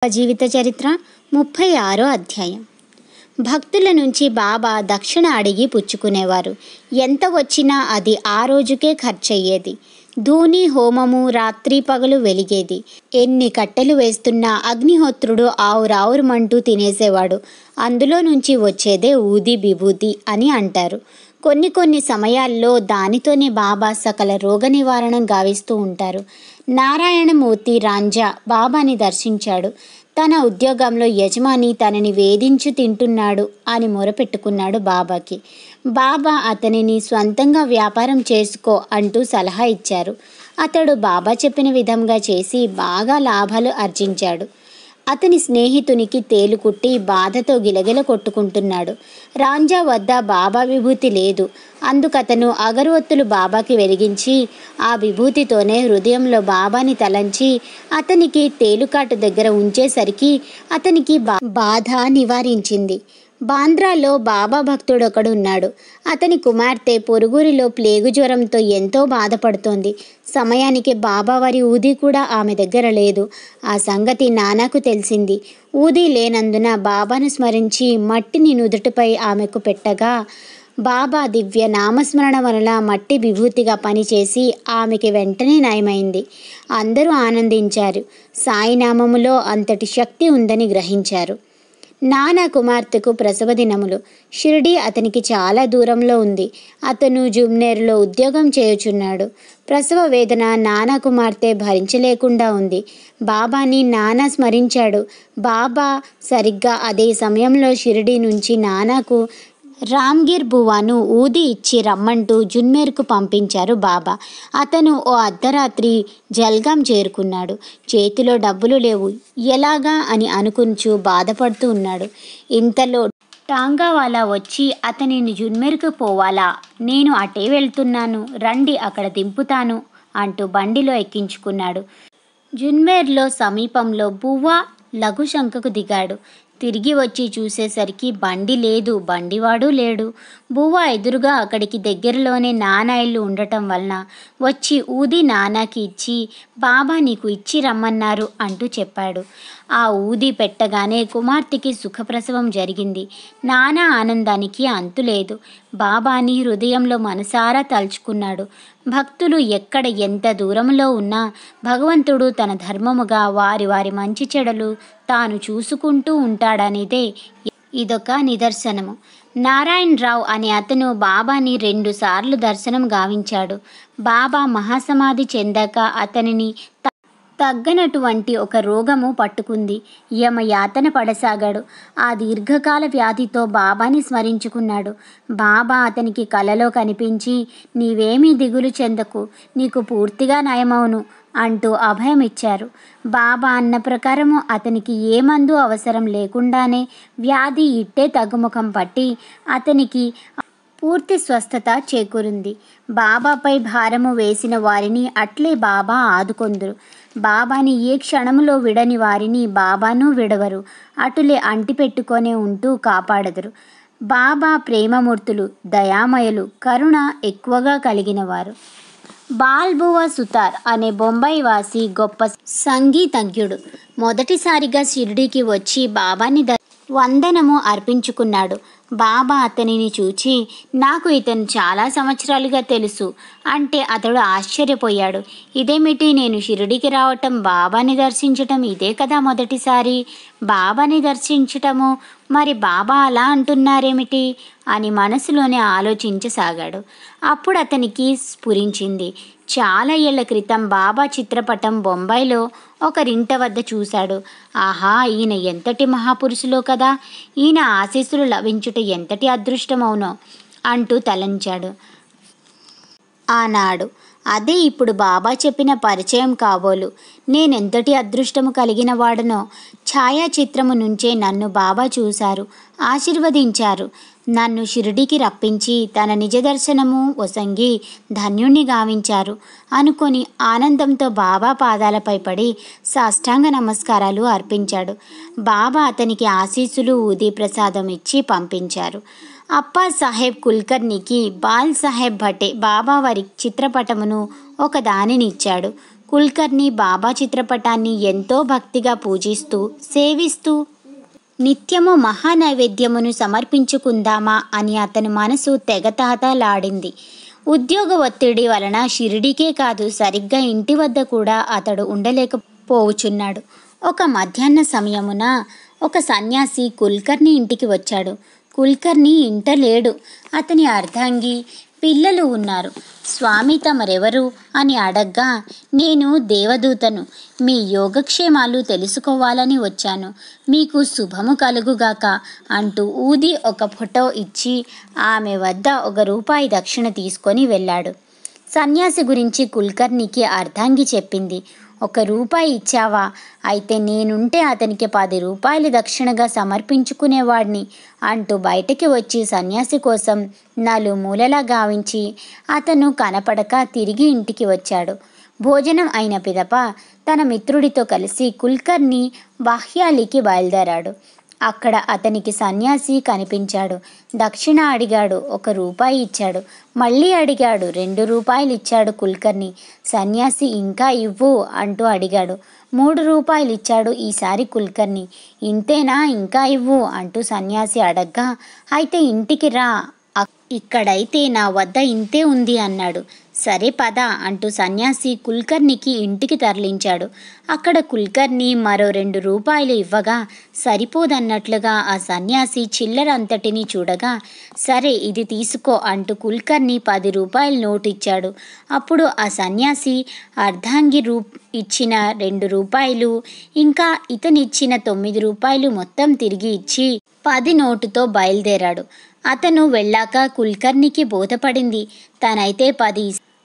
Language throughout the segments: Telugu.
జీవిత చరిత్ర 36వ అధ్యాయం. భక్తుల నుంచి బాబా దక్షిణ అడిగి పుచ్చుకునేవారు. ఎంత వచ్చినా అది ఆ రోజుకే ఖర్చయ్యేది. ధూని హోమము రాత్రి పగలు వెలిగేది. ఎన్ని కట్టెలు వేస్తున్నా అగ్నిహోత్రుడు ఆవురావురమంటూ తినేసేవాడు. అందులో నుంచి వచ్చేదే ఊది విభూతి అని అంటారు. కొన్ని సమయాల్లో దానితోనే బాబా సకల రోగ నివారణం గావిస్తూ ఉంటారు. నారాయణమూర్తి రాంజా బాబాని దర్శించాడు. తన ఉద్యోగంలో యజమాని తనని వేధించు తింటున్నాడు అని మొరపెట్టుకున్నాడు బాబాకి. బాబా అతనిని స్వంతంగా వ్యాపారం చేసుకో అంటూ సలహా ఇచ్చారు. అతడు బాబా చెప్పిన విధంగా చేసి బాగా లాభాలు ఆర్జించాడు. అతని స్నేహితునికి తేలుకుట్టి బాధతో గిలగిల కొట్టుకుంటున్నాడు. రాంజా వద్ద బాబా విభూతి లేదు. అందుకతను అగరవత్తులు బాబాకి వెలిగించి ఆ విభూతితోనే హృదయంలో బాబాని తలంచి అతనికి తేలుకాటు దగ్గర ఉంచేసరికి అతనికి బాధ నివారించింది. బాంద్రాలో బాబా భక్తుడొకడున్నాడు. అతని కుమార్తె పొరుగురిలో ప్లేగు జ్వరంతో ఎంతో బాధపడుతోంది. సమయానికి బాబావారి ఊది కూడా ఆమె దగ్గర లేదు. ఆ సంగతి నానాకు తెలిసింది. ఊది లేనందున బాబాను స్మరించి మట్టిని నుదుటిపై ఆమెకు పెట్టగా బాబా దివ్య నామస్మరణ వలన మట్టి విభూతిగా పనిచేసి ఆమెకి వెంటనే నయమైంది. అందరూ ఆనందించారు. సాయినామములో అంతటి శక్తి ఉందని గ్రహించారు. నానా కుమార్తెకు ప్రసవ దినములు. షిరిడి అతనికి చాలా దూరంలో ఉంది. అతను జుమ్నేర్లో ఉద్యోగం చేయుచున్నాడు. ప్రసవ వేదన నానా కుమార్తె భరించలేకుండా ఉంది. బాబాని నానా స్మరించాడు. బాబా సరిగ్గా అదే సమయంలో షిరిడి నుంచి నానాకు రామ్గిర్ బువాను ఊది ఇచ్చి రమ్మంటూ జున్మేర్కు పంపించారు బాబా. అతను ఓ అర్ధరాత్రి జల్గాం చేరుకున్నాడు. చేతిలో డబ్బులు లేవు. ఎలాగా అని అనుకుంటూ బాధపడుతూ ఉన్నాడు. ఇంతలో టాంగావాలా వచ్చి అతనిని జున్మేర్కు పోవాలా, నేను అటే వెళ్తున్నాను, రండి అక్కడ దింపుతాను అంటూ బండిలో ఎక్కించుకున్నాడు. జున్మేర్లో సమీపంలో బువ్వా లఘుశంకకు దిగాడు. తిరిగి వచ్చి చూసేసరికి బండి లేదు, బండివాడు లేడు. బువ్వ ఎదురుగా అక్కడికి దగ్గరలోనే నానా ఇల్లు ఉండటం వలన వచ్చి ఊది నానాకి ఇచ్చి బాబా నీకు ఇచ్చి రమ్మన్నారు అంటూ చెప్పాడు. ఆ ఊది పెట్టగానే కుమార్తెకి సుఖప్రసవం జరిగింది. నానా ఆనందానికి అంతులేదు. బాబాని హృదయంలో మనసారా తలుచుకున్నాడు. భక్తులు ఎక్కడ ఎంత దూరంలో ఉన్నా భగవంతుడు తన ధర్మముగా వారి వారి మంచి చెడలు తాను చూసుకుంటూ ఉంటాడనేదే ఇదొక నిదర్శనము. నారాయణరావు అనే అతను బాబాని 2 సార్లు దర్శనం గావించాడు. బాబా మహాసమాధి చెందాక అతనిని తగ్గనటువంటి ఒక రోగము పట్టుకుంది. యమయాతన పడసాగాడు. ఆ దీర్ఘకాల వ్యాధితో బాబాని స్మరించుకున్నాడు. బాబా అతనికి కలలో కనిపించి నీవేమీ దిగులు చెందకు, నీకు పూర్తిగా నయమవును అంటూ అభయం ఇచ్చారు. బాబా అన్న ప్రకారము అతనికి ఏ మందు అవసరం లేకుండానే వ్యాధి ఇట్టే తగ్గుముఖం పట్టి అతనికి పూర్తి స్వస్థత చేకూరింది. బాబాపై భారము వేసిన వారిని అట్లే బాబా ఆదుకొందురు. బాబాని ఏ క్షణములో విడని వారిని బాబాను విడవరు. అటులే అంటిపెట్టుకొనే ఉంటూ కాపాడదురు. బాబా ప్రేమమూర్తులు, దయామయులు, కరుణ ఎక్కువగా కలిగినవారు. బాల్బువా సుతార్ అనే బొంబాయి వాసి గొప్ప సంగీతజ్ఞుడు. మొదటిసారిగా షిరిడీకి వచ్చి బాబాని వందనము అర్పించుకున్నాడు. బాబా అతనిని చూచి నాకు ఇతను చాలా సంవత్సరాలుగా తెలుసు అంటే అతడు ఆశ్చర్యపోయాడు. ఇదేమిటి, నేను షిరిడీకి రావటం, బాబాని దర్శించటం ఇదే కదా మొదటిసారి. బాబాని దర్శించటము, మరి బాబా అలా అంటున్నారేమిటి అని మనసులోనే ఆలోచించసాగాడు. అప్పుడు అతనికి స్ఫురించింది. చాలా ఏళ్ల క్రితం బాబా చిత్రపటం బొంబాయిలో ఒకరింట వద్ద చూశాడు. ఆహా, ఈయన ఎంతటి మహాపురుషులో కదా, ఈయన ఆశీస్సులు లభించుట ఎంతటి అదృష్టమవునో అంటూ తలంచాడు. ఆనాడు అదే ఇప్పుడు బాబా చెప్పిన పరిచయం కాబోలు. నేనెంతటి అదృష్టము కలిగిన వాడనో. ఛాయాచిత్రము నుంచే నన్ను బాబా చూశారు, ఆశీర్వదించారు. నన్ను షిరిడీకి రప్పించి తన నిజ దర్శనము ఒసంగి ధన్యుణ్ణి గావించారు అనుకొని ఆనందంతో బాబా పాదాలపై పడి సాష్టాంగ నమస్కారాలు అర్పించాడు. బాబా అతనికి ఆశీస్సులు ఊది ప్రసాదం ఇచ్చి పంపించారు. అప్పా సాహెబ్ కుల్కర్ణికి బాల్ సాహెబ్ భటే బాబావారి చిత్రపటమును ఒక దానినిచ్చాడు. కుల్కర్ని బాబా చిత్రపటాన్ని ఎంతో భక్తిగా పూజిస్తూ సేవిస్తూ నిత్యము మహానైవేద్యమును సమర్పించుకుందామా అని అతని మనసు తెగతాతలాడింది. ఉద్యోగ ఒత్తిడి వలన షిరిడీకే కాదు, సరిగ్గా ఇంటి వద్ద కూడా అతడు ఉండలేకపోవచ్చున్నాడు. ఒక మధ్యాహ్న సమయమున ఒక సన్యాసి కుల్కర్ని ఇంటికి వచ్చాడు. కుల్కర్ని ఇంట లేడు. అతని అర్ధాంగి, పిల్లలు ఉన్నారు. స్వామి తమరెవరు అని అడగ్గా, నేను దేవదూతను, మీ యోగక్షేమాలు తెలుసుకోవాలని వచ్చాను, మీకు శుభము కలుగుగాక అంటూ ఊది ఒక ఫోటో ఇచ్చి ఆమె వద్ద ₹1 దక్షిణ తీసుకొని వెళ్ళాడు. సన్యాసి గురించి కుల్కర్నికి అర్ధాంగి చెప్పింది. ₹1 ఇచ్చావా? అయితే నేనుంటే అతనికి ₹10 దక్షిణగా సమర్పించుకునేవాడిని అంటూ బయటికి వచ్చి సన్యాసి కోసం నలుమూలలా గావించి అతను కనపడక తిరిగి ఇంటికి వచ్చాడు. భోజనం అయిన పిదప తన మిత్రుడితో కలిసి కుల్కర్ని బాహ్యాలికి బయలుదేరాడు. అక్కడ అతనికి సన్యాసి కనిపించాడు. దక్షిణ అడిగాడు. ₹1 ఇచ్చాడు. మళ్ళీ అడిగాడు. ₹2 ఇచ్చాడు కుల్కర్ని. సన్యాసి ఇంకా ఇవ్వు అంటూ అడిగాడు. ₹3 ఇచ్చాడు ఈసారి కుల్కర్ని. ఇంతేనా, ఇంకా ఇవ్వు అంటూ సన్యాసి అడగ్గా, అయితే ఇంటికి రా, ఇక్కడైతే నా వద్ద ఇంతే ఉంది అన్నాడు. సరే పద అంటూ సన్యాసి కుల్కర్నికి ఇంటికి తరలించాడు. అక్కడ కుల్కర్ని మరో ₹2 ఇవ్వగా సరిపోదన్నట్లుగా ఆ సన్యాసి చిల్లర అంతటిని చూడగా, సరే ఇది తీసుకో అంటూ కుల్కర్ని ₹10 నోటు ఇచ్చాడు. అప్పుడు ఆ సన్యాసి అర్ధాంగి ఇచ్చిన ₹2 ఇంకా ఇతనిచ్చిన ₹9 మొత్తం తిరిగి ఇచ్చి 10 నోటుతో బయలుదేరాడు. అతను వెళ్ళాక కుల్కర్నికి బోధపడింది. తనైతే 10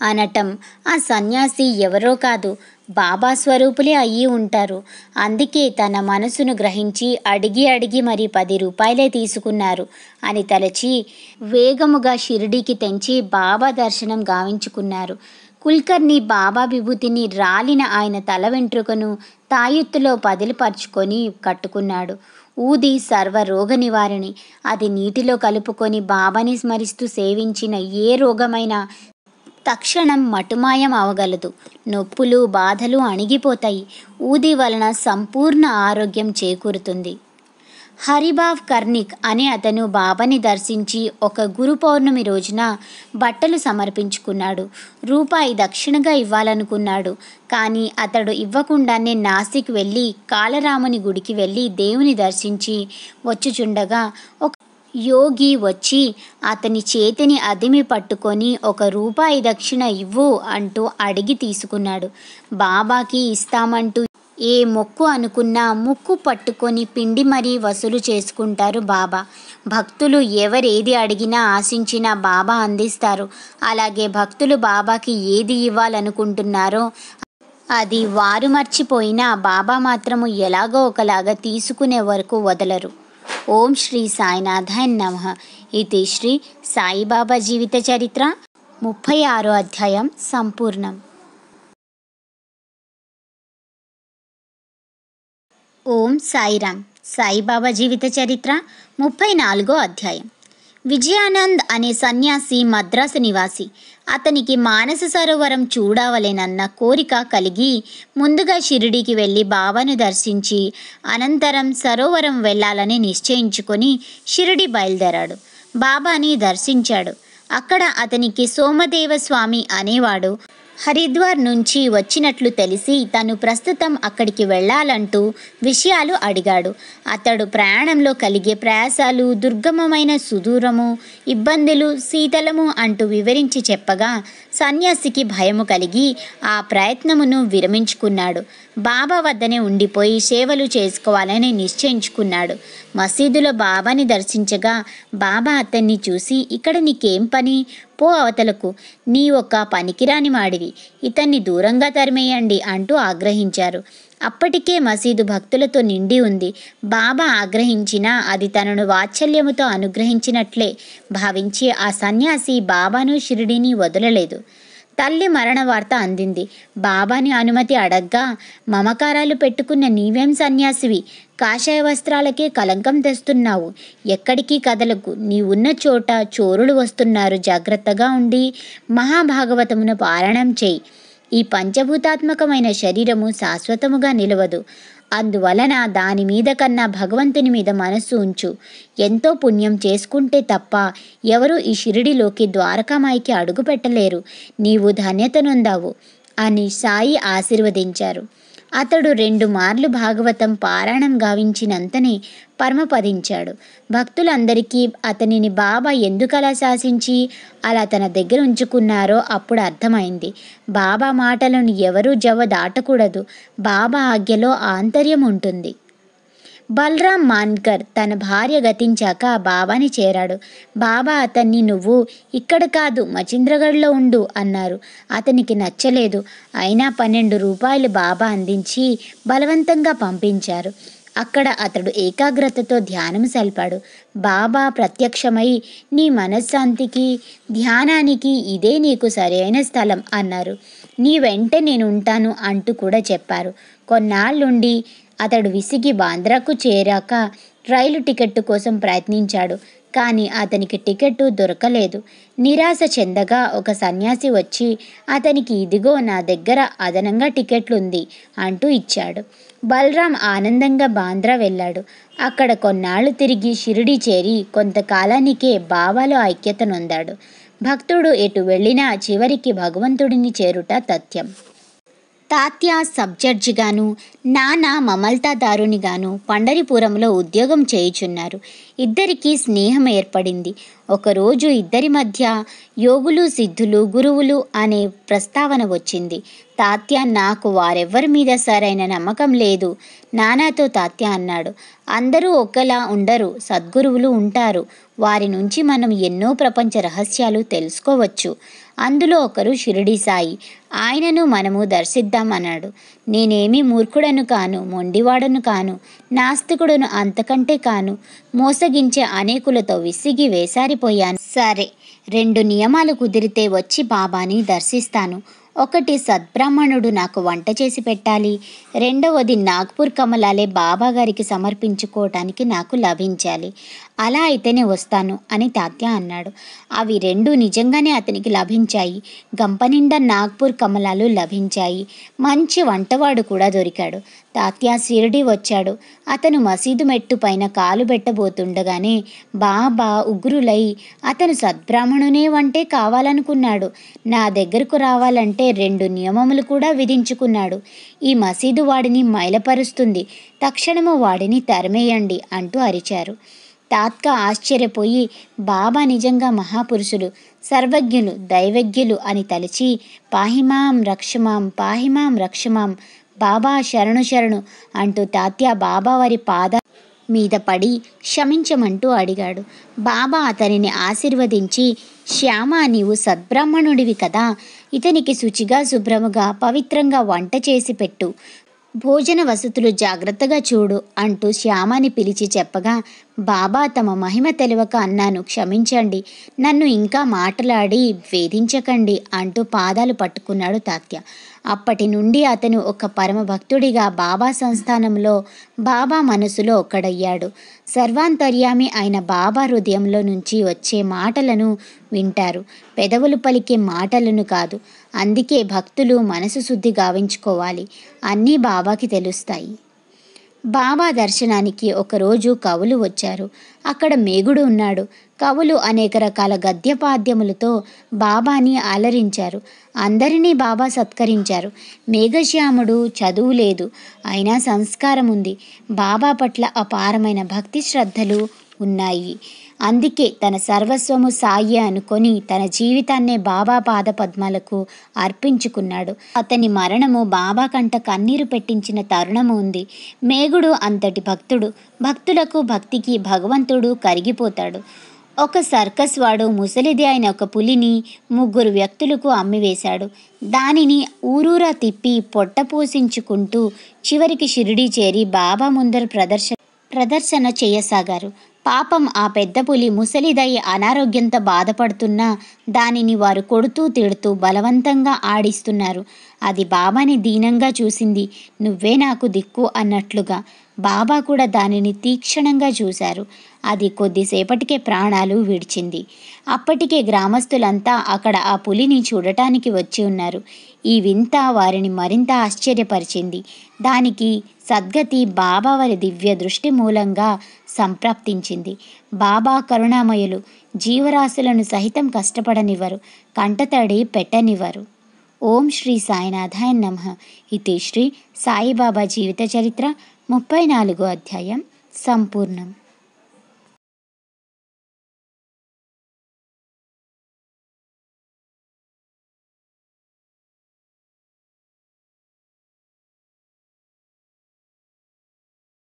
అనటం ఆ సన్యాసి ఎవరో కాదు, బాబా స్వరూపులే అయ్యి ఉంటారు. అందుకే తన మనసును గ్రహించి అడిగి మరి ₹10 తీసుకున్నారు అని తలచి వేగముగా షిరిడీకి తెంచి బాబా దర్శనం గావించుకున్నారు. కుల్కర్ని బాబా విభూతిని రాలిన ఆయన తల వెంట్రుకను తాయెత్తులో పదిలిపరుచుకొని కట్టుకున్నాడు. ఊది సర్వరోగ నివారణి. అది నీటిలో కలుపుకొని బాబాని స్మరిస్తూ సేవించిన ఏ రోగమైనా తక్షణం మటుమాయం అవగలదు. నొప్పులు బాధలు అణిగిపోతాయి. ఊది వలన సంపూర్ణ ఆరోగ్యం చేకూరుతుంది. హరిభావ్ కర్నిక్ అనే అతను బాబాని దర్శించి ఒక గురు పౌర్ణమి రోజున బట్టలు సమర్పించుకున్నాడు. ₹1 దక్షిణగా ఇవ్వాలనుకున్నాడు. కానీ అతడు ఇవ్వకుండానే నాసిక్ వెళ్ళి కాలరాముని గుడికి వెళ్ళి దేవుని దర్శించి వచ్చుచుండగా ఒక యోగి వచ్చి అతని చేతిని అదిమి పట్టుకొని ₹1 దక్షిణ ఇవ్వు అంటూ అడిగి తీసుకున్నాడు. బాబాకి ఇస్తామంటూ ఏ మొక్కు అనుకున్నా ముక్కు పట్టుకొని పిండి మరీ వసూలు చేసుకుంటారు బాబా. భక్తులు ఎవరేది అడిగినా ఆశించినా బాబా అందిస్తారు. అలాగే భక్తులు బాబాకి ఏది ఇవ్వాలనుకుంటున్నారో అది వారు మర్చిపోయినా బాబా మాత్రము ఎలాగో ఒకలాగా తీసుకునే వరకు వదలరు. ఓం శ్రీ సాయినాథాయ నమః. ఇది శ్రీ సాయిబాబా జీవిత చరిత్ర 36వ అధ్యాయం సంపూర్ణం. ఓం సాయిరామ్. సాయిబాబా జీవిత చరిత్ర 34వ అధ్యాయం. విజయానంద్ అనే సన్యాసి మద్రాసు నివాసి. అతనికి మానస సరోవరం చూడవలెనన్న కోరిక కలిగి ముందుగా షిరిడీకి వెళ్ళి బాబాను దర్శించి అనంతరం సరోవరం వెళ్ళాలని నిశ్చయించుకొని షిరిడి బయలుదేరాడు. బాబాని దర్శించాడు. అక్కడ అతనికి సోమదేవ స్వామి అనేవాడు హరిద్వార్ నుంచి వచ్చినట్లు తెలిసి తను ప్రస్తుతం అక్కడికి వెళ్ళాలంటూ విషయాలు అడిగాడు. అతడు ప్రయాణంలో కలిగే ప్రయాసాలు, దుర్గమమైన సుదూరము, ఇబ్బందులు, శీతలము అంటూ వివరించి చెప్పగా సన్యాసికి భయము కలిగి ఆ ప్రయత్నమును విరమించుకున్నాడు. బాబా వద్దనే ఉండిపోయి సేవలు చేసుకోవాలని నిశ్చయించుకున్నాడు. మసీదులో బాబాని దర్శించగా బాబా అతన్ని చూసి, ఇక్కడ నీకేం పని? పో అవతలకు, నీ ఒక పనికిరాని మాడివి, ఇతన్ని దూరంగా తరిమేయండి అంటూ ఆగ్రహించారు. అప్పటికే మసీదు భక్తులతో నిండి ఉంది. బాబా ఆగ్రహించినా అది తనను వాత్సల్యముతో అనుగ్రహించినట్లే భావించి ఆ సన్యాసి బాబాను షిరిడీని వదలలేదు. తల్లి మరణ వార్త అందింది. బాబాని అనుమతి అడగ్గా, మమకారాలు పెట్టుకున్న నీవేం సన్యాసివి, కాషాయ వస్త్రాలకే కలంకం తెస్తున్నావు, ఎక్కడికి కదలకు, నీ ఉన్న చోట చోరులు వస్తున్నారు, జాగ్రత్తగా ఉండి మహాభాగవతమును పారాయణం చేయి, ఈ పంచభూతాత్మకమైన శరీరము శాశ్వతముగా నిలవదు. అందువలన దాని మీద కన్నా భగవంతుని మీద మనస్సు ఉంచు. ఎంతో పుణ్యం చేసుకుంటే తప్ప ఎవరూ ఈ షిరిడిలోకి ద్వారకామాయికి అడుగు పెట్టలేరు. నీవు ధన్యత నొందావు అని సాయి ఆశీర్వదించారు. అతడు 2 మార్లు భాగవతం పారాయణం గావించినంతనే పరమపదించాడు. భక్తులందరికీ అతనిని బాబా ఎందుకలా శాసించి అలా తన దగ్గర ఉంచుకున్నారో అప్పుడు అర్థమైంది. బాబా మాటలను ఎవరూ దాటకూడదు. బాబా ఆజ్ఞలో ఆంతర్యం ఉంటుంది. బలరాం మాన్కర్ తన భార్య గతించాక బాబాని చేరాడు. బాబా అతన్ని నువ్వు ఇక్కడ కాదు మచింద్రగఢ్లో ఉండు అన్నారు. అతనికి నచ్చలేదు. అయినా 12 రూపాయలు బాబా అందించి బలవంతంగా పంపించారు. అక్కడ అతడు ఏకాగ్రతతో ధ్యానం సల్పాడు. బాబా ప్రత్యక్షమై నీ మనశ్శాంతికి ధ్యానానికి ఇదే నీకు సరైన స్థలం అన్నారు. నీ వెంట నేను ఉంటాను అంటూ కూడా చెప్పారు. కొన్నాళ్ళుండి అతడు విసిగి బాంద్రాకు చేరాక రైలు టికెట్టు కోసం ప్రయత్నించాడు. కానీ అతనికి టికెట్టు దొరకలేదు. నిరాశ చెందగా ఒక సన్యాసి వచ్చి అతనికి ఇదిగో నా దగ్గర అదనంగా టికెట్లుంది అంటూ ఇచ్చాడు. బలరాం ఆనందంగా బాంద్రా వెళ్ళాడు. అక్కడ కొన్నాళ్ళు తిరిగి షిరిడి చేరి కొంతకాలానికే బాబాలో ఐక్యత నొందాడు. భక్తుడు ఎటు వెళ్ళినా చివరికి భగవంతుడిని చేరుట తథ్యం. తాత్య సబ్జడ్జిగాను నాన్న మమల్తాదారునిగాను పండరిపురంలో ఉద్యోగం చేయుచున్నారు. ఇద్దరికీ స్నేహం ఏర్పడింది. ఒకరోజు ఇద్దరి మధ్య యోగులు సిద్ధులు గురువులు అనే ప్రస్తావన వచ్చింది. తాత్య నాకు వారెవ్వరి మీద సరైన నమ్మకం లేదు. నానాతో తాత్య అన్నాడు, అందరూ ఒకలా ఉండరు, సద్గురువులు ఉంటారు. వారి నుంచి మనం ఎన్నో ప్రపంచ రహస్యాలు తెలుసుకోవచ్చు. అందులో ఒకరు షిరిడి సాయి. ఆయనను మనము దర్శిద్దామన్నాడు. నేనేమీ మూర్ఖుడను కాను, మొండివాడను కాను, నాస్తికుడను అంతకంటే కాను. మోసగించే అనేకులతో విసిగి వేసారిపోయాను. సరే, 2 నియమాలు కుదిరితే వచ్చి బాబాని దర్శిస్తాను. ఒకటి, సద్బ్రాహ్మణుడు నాకు వంట చేసి పెట్టాలి. రెండవది, నాగ్పూర్ కమలాలే బాబా గారికి సమర్పించుకోవటానికి నాకు లభించాలి. అలా అయితేనే వస్తాను అని తాత్య అన్నాడు. అవి 2 నిజంగానే అతనికి లభించాయి. గంపనిండా నాగ్పూర్ కమలాలు లభించాయి. మంచి వంటవాడు కూడా దొరికాడు. తాత్య షిరిడి వచ్చాడు. అతను మసీదు మెట్టు పైన కాలు పెట్టబోతుండగానే బాబా ఉగ్రులై అతను సద్బ్రాహ్మణునే వంటే కావాలనుకున్నాడు. నా దగ్గరకు రావాలంటే 2 నియమములు కూడా విధించుకున్నాడు. ఈ మసీదు వాడిని మైలపరుస్తుంది, తక్షణము వాడిని తరిమేయండి అంటూ అరిచారు. తాత్క ఆశ్చర్యపోయి బాబా నిజంగా మహాపురుషులు, సర్వజ్ఞులు, దైవజ్ఞులు అని తలిచి పాహిమాం రక్షమాం, పాహిమాం రక్షమాం, బాబా శరణు శరణు అంటూ తాత్య బాబా వారి పాద మీద పడి క్షమించమంటూ అడిగాడు. బాబా అతనిని ఆశీర్వదించి, శ్యామ, నీవు సద్బ్రాహ్మణుడివి కదా, ఇతనికి శుచిగా శుభ్రముగా పవిత్రంగా వంట చేసి పెట్టు, భోజన వసతులు జాగ్రత్తగా చూడు అంటూ శ్యామని పిలిచి చెప్పగా, బాబా తమ మహిమ తెలియక అన్నాను, క్షమించండి, నన్ను ఇంకా మాటలాడి వేధించకండి అంటూ పాదాలు పట్టుకున్నాడు తాత్య. అప్పటి నుండి అతను ఒక పరమ భక్తుడిగా బాబా సంస్థానంలో, బాబా మనసులో ఒక్కడయ్యాడు. సర్వాంతర్యామి అయిన బాబా హృదయంలో నుంచి వచ్చే మాటలను వింటారు, పెదవులు పలికే మాటలను కాదు. అందుకే భక్తులు మనసు శుద్ధి గావించుకోవాలి. అన్నీ బాబాకి తెలుస్తాయి. బాబా దర్శనానికి ఒకరోజు కవులు వచ్చారు. అక్కడ మేగుడు ఉన్నాడు. కవులు అనేక రకాల గద్యపాద్యములతో బాబాని అలరించారు. అందరినీ బాబా సత్కరించారు. మేఘశ్యాముడు చదువు లేదు, అయినా సంస్కారం ఉంది. బాబా పట్ల అపారమైన భక్తి శ్రద్ధలు ఉన్నాయి. అందుకే తన సర్వస్వము సాయి అనుకొని తన జీవితాన్నే బాబా పాద పద్మాలకు అర్పించుకున్నాడు. అతని మరణము బాబా కంట కన్నీరు పెట్టించిన తరుణము ఉంది. మేగుడు అంతటి భక్తుడు. భక్తులకు భక్తికి భగవంతుడు కరిగిపోతాడు. ఒక సర్కస్ వాడు ముసలిది అయిన ఒక పులిని 3 వ్యక్తులకు అమ్మివేశాడు. దానిని ఊరూరా తిప్పి పొట్ట పోషించుకుంటూ చివరికి షిరిడి చేరి బాబా ముందర ప్రదర్శన చేయసాగారు. పాపం ఆ పెద్ద పులి ముసలిదై అనారోగ్యంతో బాధపడుతున్నా దానిని వారు కొడుతూ తిడుతూ బలవంతంగా ఆడిస్తున్నారు. అది బాబాని దీనంగా చూసింది. నువ్వే నాకు దిక్కు అన్నట్లుగా. బాబా కూడా దానిని తీక్షణంగా చూశారు. అది కొద్దిసేపటికే ప్రాణాలు విడిచింది. అప్పటికే గ్రామస్తులంతా అక్కడ ఆ పులిని చూడటానికి వచ్చి ఉన్నారు. ఈ వింత వారిని మరింత ఆశ్చర్యపరిచింది. దానికి సద్గతి బాబా వారి దివ్య దృష్టి మూలంగా సంప్రాప్తించింది. బాబా కరుణామయులు, జీవరాశులను సహితం కష్టపడనివ్వరు, కంటతడి పెట్టనివ్వరు. ఓం శ్రీ సాయినాథాయ నమః. ఇది శ్రీ సాయిబాబా జీవిత చరిత్ర 34వ అధ్యాయం సంపూర్ణం.